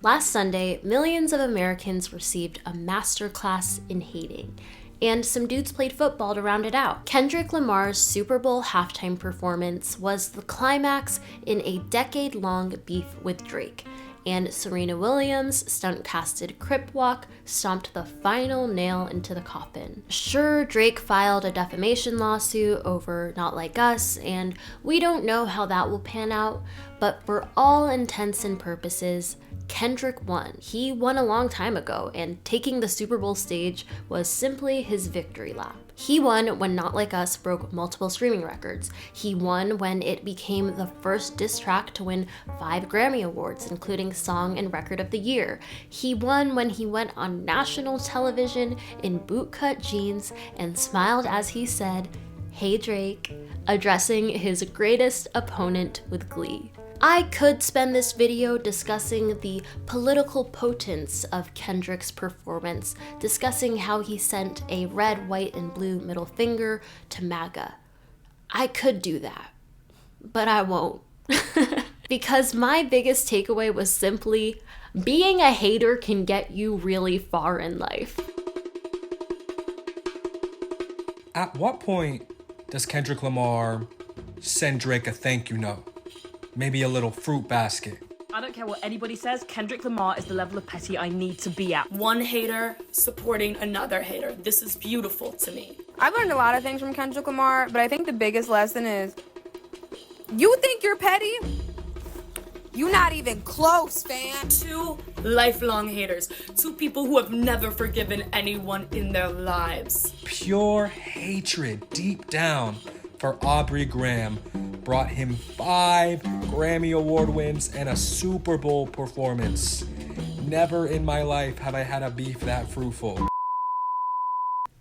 Last Sunday, millions of Americans received a masterclass in hating, and some dudes played football to round it out. Kendrick Lamar's Super Bowl halftime performance was the climax in a decade-long beef with Drake, and Serena Williams' stunt-casted Crip Walk stomped the final nail into the coffin. Sure, Drake filed a defamation lawsuit over Not Like Us, and we don't know how that will pan out, but for all intents and purposes, Kendrick won. He won a long time ago, and taking the Super Bowl stage was simply his victory lap. He won when Not Like Us broke multiple streaming records. He won when it became the first diss track to win 5 Grammy Awards, including Song and Record of the Year. He won when he went on national television in bootcut jeans and smiled as he said, "Hey Drake," addressing his greatest opponent with glee. I could spend this video discussing the political potence of Kendrick's performance, discussing how he sent a red, white, and blue middle finger to MAGA. I could do that, but I won't. Because my biggest takeaway was simply, being a hater can get you really far in life. At what point does Kendrick Lamar send Drake a thank you note? Maybe a little fruit basket. I don't care what anybody says, Kendrick Lamar is the level of petty I need to be at. One hater supporting another hater. This is beautiful to me. I've learned a lot of things from Kendrick Lamar, but I think the biggest lesson is, you think you're petty? You're not even close, fam. 2 lifelong haters. 2 people who have never forgiven anyone in their lives. Pure hatred deep down for Aubrey Graham brought him 5 Grammy Award wins and a Super Bowl performance. Never in my life have I had a beef that fruitful.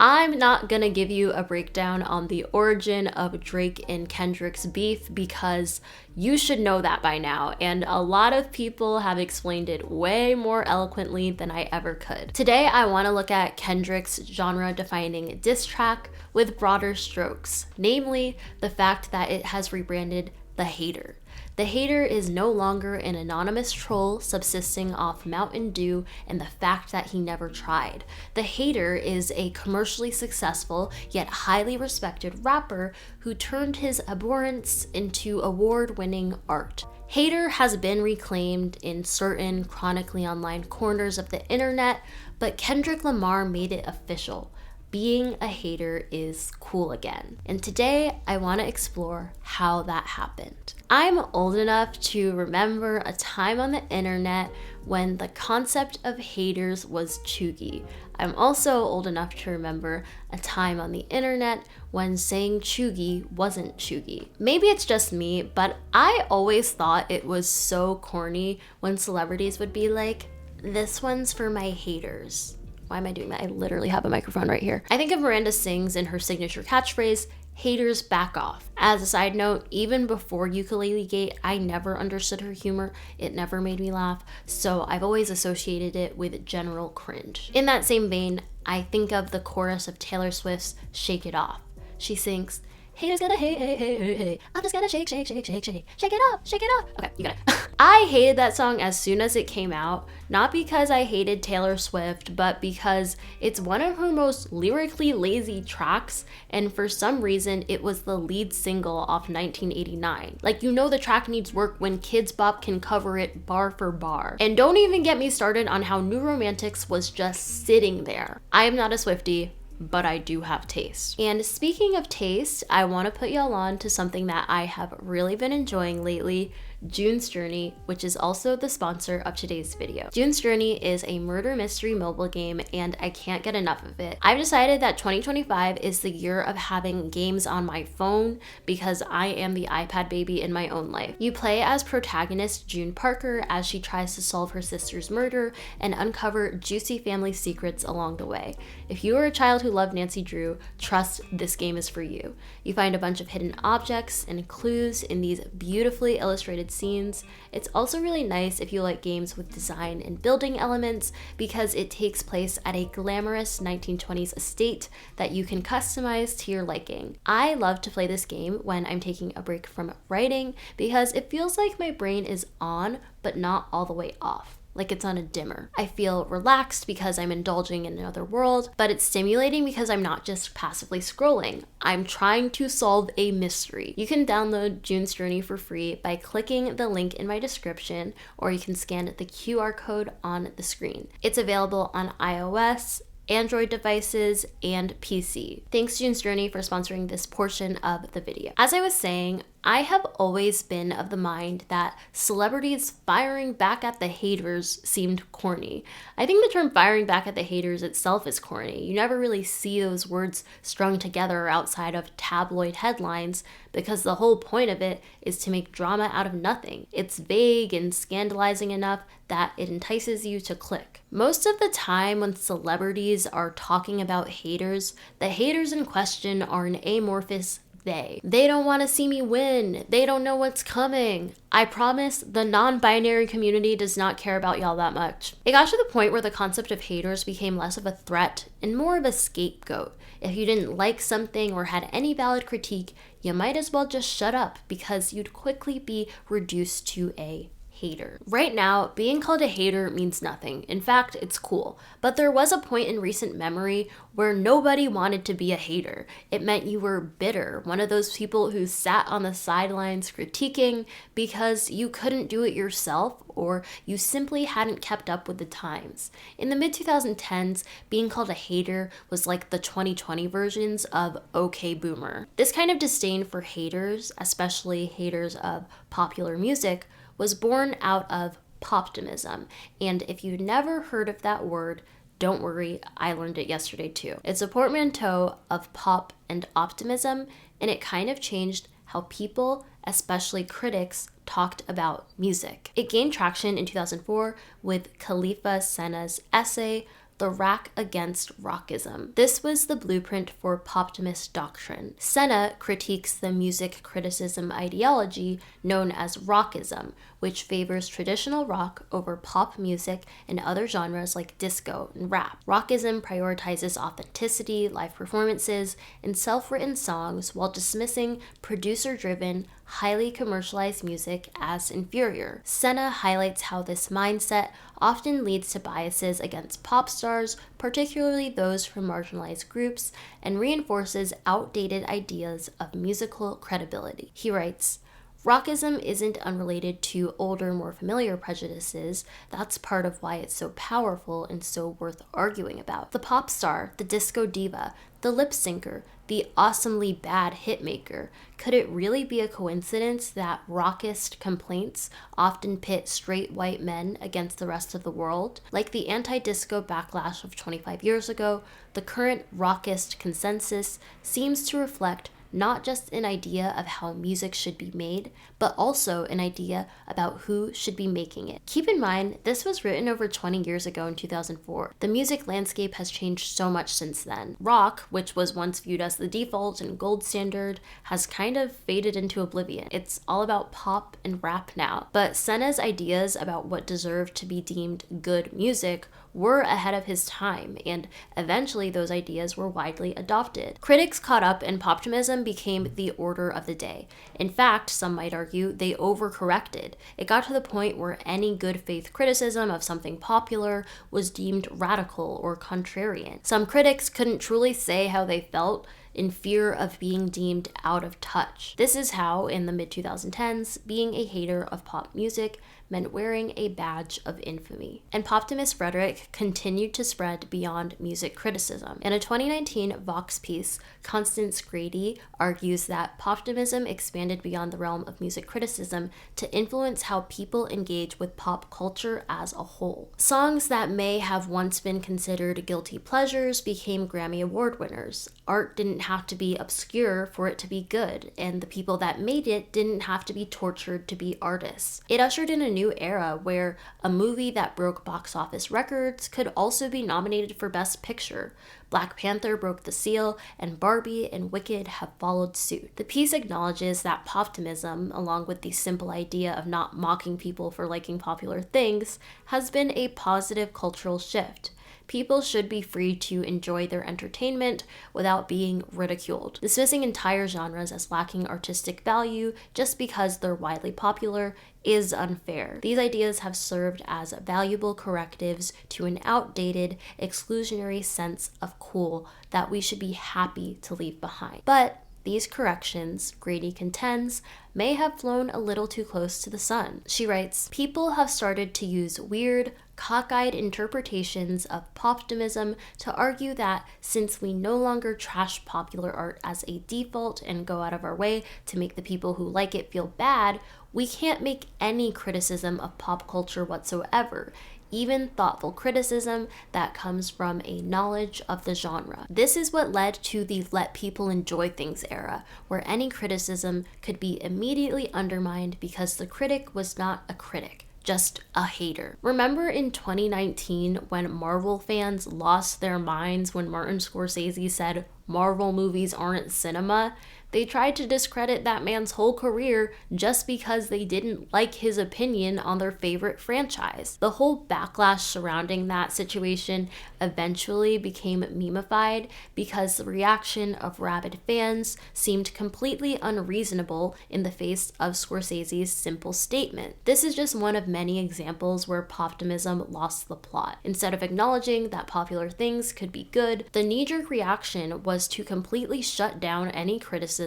I'm not gonna give you a breakdown on the origin of Drake and Kendrick's beef because you should know that by now, and a lot of people have explained it way more eloquently than I ever could. Today, I wanna look at Kendrick's genre-defining diss track with broader strokes, namely the fact that it has rebranded The Hater. The hater is no longer an anonymous troll subsisting off Mountain Dew and the fact that he never tried. The hater is a commercially successful yet highly respected rapper who turned his abhorrence into award-winning art. Hater has been reclaimed in certain chronically online corners of the internet, but Kendrick Lamar made it official. Being a hater is cool again. And today, I want to explore how that happened. I'm old enough to remember a time on the internet when the concept of haters was chuggy. I'm also old enough to remember a time on the internet when saying chuggy wasn't chuggy. Maybe it's just me, but I always thought it was so corny when celebrities would be like, "This one's for my haters." Why am I doing that? I literally have a microphone right here. I think of Miranda Sings and her signature catchphrase, "Haters back off." As a side note, even before Ukulele Gate, I never understood her humor. It never made me laugh, so I've always associated it with general cringe. In that same vein, I think of the chorus of Taylor Swift's Shake It Off. She sings, "Haters gonna hate, hate, hate, hate, hate. I'm just gonna shake, shake, shake, shake, shake. Shake it up, shake it up." Okay, you got it. I hated that song as soon as it came out, not because I hated Taylor Swift, but because it's one of her most lyrically lazy tracks, and for some reason, it was the lead single off 1989. Like, you know the track needs work when Kids Bop can cover it bar for bar. And don't even get me started on how New Romantics was just sitting there. I am not a Swiftie, but I do have taste. And speaking of taste, I want to put y'all on to something that I have really been enjoying lately, June's Journey, which is also the sponsor of today's video. June's Journey is a murder mystery mobile game, and I can't get enough of it. I've decided that 2025 is the year of having games on my phone because I am the iPad baby in my own life. You play as protagonist June Parker as she tries to solve her sister's murder and uncover juicy family secrets along the way. If you are a child who loved Nancy Drew, trust this game is for you. You find a bunch of hidden objects and clues in these beautifully illustrated scenes. It's also really nice if you like games with design and building elements because it takes place at a glamorous 1920s estate that you can customize to your liking. I love to play this game when I'm taking a break from writing because it feels like my brain is on but not all the way off. like it's on a dimmer. I feel relaxed because I'm indulging in another world, but it's stimulating because I'm not just passively scrolling. I'm trying to solve a mystery. You can download June's Journey for free by clicking the link in my description, or you can scan the QR code on the screen. It's available on iOS, Android devices, and PC. Thanks June's Journey for sponsoring this portion of the video. As I was saying, I have always been of the mind that celebrities firing back at the haters seemed corny. I think the term firing back at the haters itself is corny. You never really see those words strung together outside of tabloid headlines because the whole point of it is to make drama out of nothing. It's vague and scandalizing enough that it entices you to click. Most of the time when celebrities are talking about haters, the haters in question are an amorphous they. They don't want to see me win. They don't know what's coming. I promise the non-binary community does not care about y'all that much. It got to the point where the concept of haters became less of a threat and more of a scapegoat. If you didn't like something or had any valid critique, you might as well just shut up because you'd quickly be reduced to a hater. Right now, being called a hater means nothing. In fact, it's cool. But there was a point in recent memory where nobody wanted to be a hater. It meant you were bitter, one of those people who sat on the sidelines critiquing because you couldn't do it yourself or you simply hadn't kept up with the times. In the mid-2010s, being called a hater was like the 2020 versions of okay boomer. This kind of disdain for haters, especially haters of popular music, was born out of poptimism. And if you've never heard of that word, don't worry, I learned it yesterday too. It's a portmanteau of pop and optimism, and it kind of changed how people, especially critics, talked about music. It gained traction in 2004 with Khalifa Senna's essay, The Rap Against Rockism. This was the blueprint for poptimist doctrine. Senna critiques the music criticism ideology known as rockism, which favors traditional rock over pop music and other genres like disco and rap. Rockism prioritizes authenticity, live performances, and self-written songs while dismissing producer-driven, highly commercialized music as inferior. Senna highlights how this mindset often leads to biases against pop stars, particularly those from marginalized groups, and reinforces outdated ideas of musical credibility. He writes, "Rockism isn't unrelated to older, more familiar prejudices. That's part of why it's so powerful and so worth arguing about. The pop star, the disco diva, the lip syncer, the awesomely bad hitmaker. Could it really be a coincidence that rockist complaints often pit straight white men against the rest of the world? Like the anti-disco backlash of 25 years ago, the current rockist consensus seems to reflect not just an idea of how music should be made, but also an idea about who should be making it." Keep in mind, this was written over 20 years ago in 2004. The music landscape has changed so much since then. Rock, which was once viewed as the default and gold standard, has kind of faded into oblivion. It's all about pop and rap now. But Senna's ideas about what deserved to be deemed good music were ahead of his time, and eventually those ideas were widely adopted. Critics caught up and poptimism became the order of the day. In fact, some might argue they overcorrected. It got to the point where any good faith criticism of something popular was deemed radical or contrarian. Some critics couldn't truly say how they felt in fear of being deemed out of touch. This is how, in the mid-2010s, being a hater of pop music meant wearing a badge of infamy. And poptimist rhetoric continued to spread beyond music criticism. In a 2019 Vox piece, Constance Grady argues that poptimism expanded beyond the realm of music criticism to influence how people engage with pop culture as a whole. Songs that may have once been considered guilty pleasures became Grammy Award winners. Art didn't have to be obscure for it to be good, and the people that made it didn't have to be tortured to be artists. It ushered in a new era where a movie that broke box office records could also be nominated for Best Picture. Black Panther broke the seal, and Barbie and Wicked have followed suit. The piece acknowledges that poptimism, along with the simple idea of not mocking people for liking popular things, has been a positive cultural shift. People should be free to enjoy their entertainment without being ridiculed. Dismissing entire genres as lacking artistic value just because they're widely popular is unfair. These ideas have served as valuable correctives to an outdated, exclusionary sense of cool that we should be happy to leave behind. But these corrections, Grady contends, may have flown a little too close to the sun. She writes, "People have started to use weird, cockeyed interpretations of poptimism to argue that since we no longer trash popular art as a default and go out of our way to make the people who like it feel bad, we can't make any criticism of pop culture whatsoever, even thoughtful criticism that comes from a knowledge of the genre." This is what led to the let people enjoy things era, where any criticism could be immediately undermined because the critic was not a critic, just a hater. Remember in 2019 when Marvel fans lost their minds when Martin Scorsese said Marvel movies aren't cinema? They tried to discredit that man's whole career just because they didn't like his opinion on their favorite franchise. The whole backlash surrounding that situation eventually became memeified because the reaction of rabid fans seemed completely unreasonable in the face of Scorsese's simple statement. This is just one of many examples where poptimism lost the plot. Instead of acknowledging that popular things could be good, the knee-jerk reaction was to completely shut down any criticism,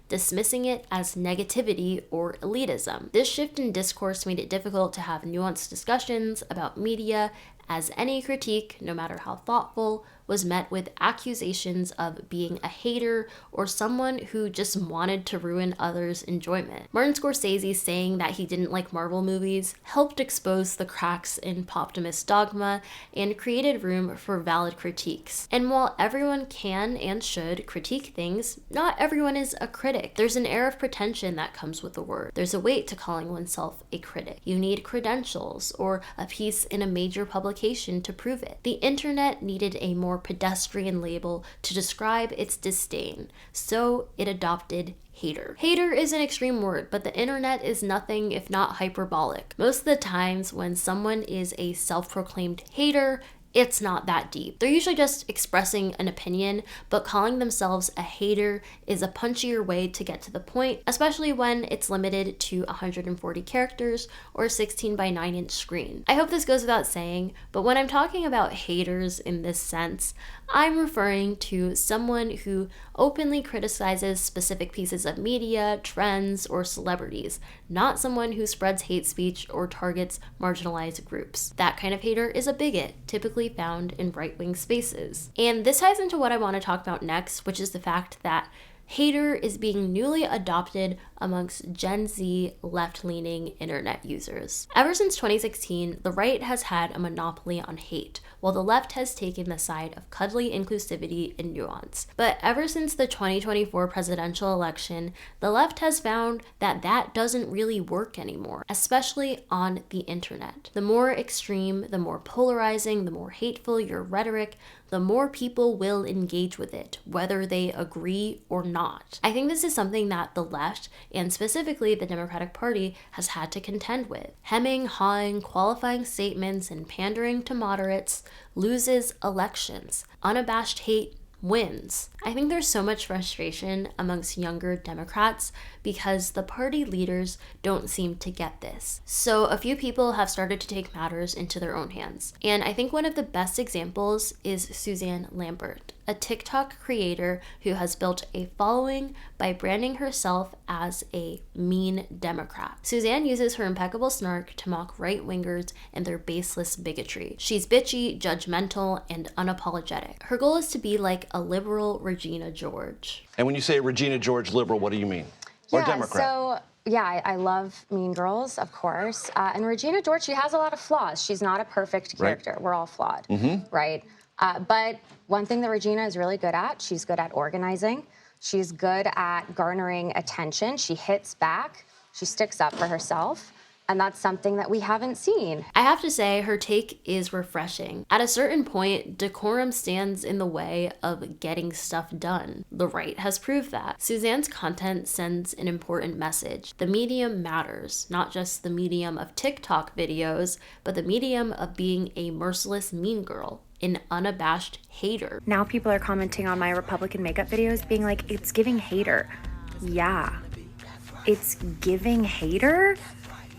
dismissing it as negativity or elitism. This shift in discourse made it difficult to have nuanced discussions about media, as any critique, no matter how thoughtful, was met with accusations of being a hater or someone who just wanted to ruin others' enjoyment. Martin Scorsese saying that he didn't like Marvel movies helped expose the cracks in poptimist dogma and created room for valid critiques. And while everyone can and should critique things, not everyone is a critic. There's an air of pretension that comes with the word. There's a weight to calling oneself a critic. You need credentials or a piece in a major publication to prove it. The internet needed a more pedestrian label to describe its disdain, so it adopted hater. Hater is an extreme word, but the internet is nothing if not hyperbolic. Most of the times when someone is a self-proclaimed hater, it's not that deep. They're usually just expressing an opinion, but calling themselves a hater is a punchier way to get to the point, especially when it's limited to 140 characters or a 16 by 9 inch screen. I hope this goes without saying, but when I'm talking about haters in this sense, I'm referring to someone who openly criticizes specific pieces of media, trends, or celebrities, not someone who spreads hate speech or targets marginalized groups. That kind of hater is a bigot, typically found in right-wing spaces. And this ties into what I want to talk about next, which is the fact that hater is being newly adopted amongst Gen Z left-leaning internet users. Ever since 2016, the right has had a monopoly on hate, while the left has taken the side of cuddly inclusivity and nuance. But ever since the 2024 presidential election, the left has found that that doesn't really work anymore, especially on the internet. The more extreme, the more polarizing, the more hateful your rhetoric, the more people will engage with it, whether they agree or not. I think this is something that the left, and specifically the Democratic Party, has had to contend with. Hemming, hawing, qualifying statements, and pandering to moderates loses elections. Unabashed hate wins. I think there's so much frustration amongst younger Democrats because the party leaders don't seem to get this. So a few people have started to take matters into their own hands. And I think one of the best examples is Suzanne Lambert, a TikTok creator who has built a following by branding herself as a mean Democrat. Suzanne uses her impeccable snark to mock right-wingers and their baseless bigotry. She's bitchy, judgmental, and unapologetic. Her goal is to be like a liberal Regina George. And when you say Regina George liberal, what do you mean? Or Democrat? So, yeah, I love Mean Girls, of course. And Regina George, she has a lot of flaws. She's not a perfect character. Right. We're all flawed, right? But one thing that Regina is really good at, she's good at organizing. She's good at garnering attention. She hits back. She sticks up for herself. And that's something that we haven't seen. I have to say, her take is refreshing. At a certain point, decorum stands in the way of getting stuff done. The right has proved that. Suzanne's content sends an important message. The medium matters, not just the medium of TikTok videos, but the medium of being a merciless mean girl, an unabashed hater. Now people are commenting on my Republican makeup videos being like, it's giving hater. Yeah, it's giving hater?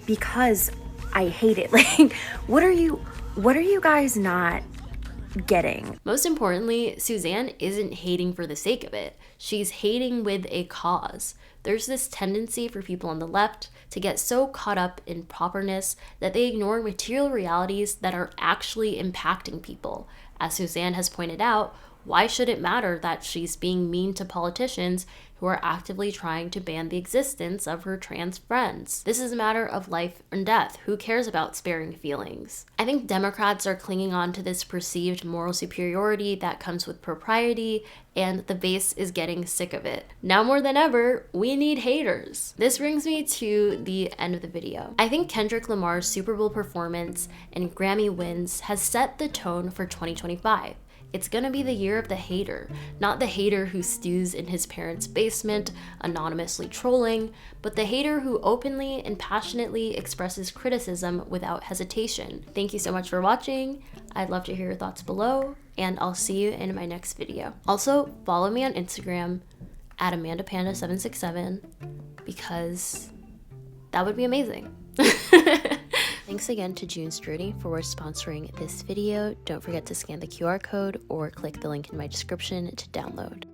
because I hate it. Like, what are you guys not getting? Most importantly, Suzanne isn't hating for the sake of it. She's hating with a cause. There's this tendency for people on the left to get so caught up in properness that they ignore material realities that are actually impacting people. As Suzanne has pointed out, why should it matter that she's being mean to politicians who are actively trying to ban the existence of her trans friends? This is a matter of life and death. Who cares about sparing feelings? I think Democrats are clinging on to this perceived moral superiority that comes with propriety, and the base is getting sick of it. Now more than ever, we need haters. This brings me to the end of the video. I think Kendrick Lamar's Super Bowl performance and Grammy wins has set the tone for 2025. It's gonna be the year of the hater, not the hater who stews in his parents' basement, anonymously trolling, but the hater who openly and passionately expresses criticism without hesitation. Thank you so much for watching. I'd love to hear your thoughts below, and I'll see you in my next video. Also, follow me on Instagram at AmandaPanda767 because that would be amazing. Thanks again to June Strudi for sponsoring this video. Don't forget to scan the QR code or click the link in my description to download.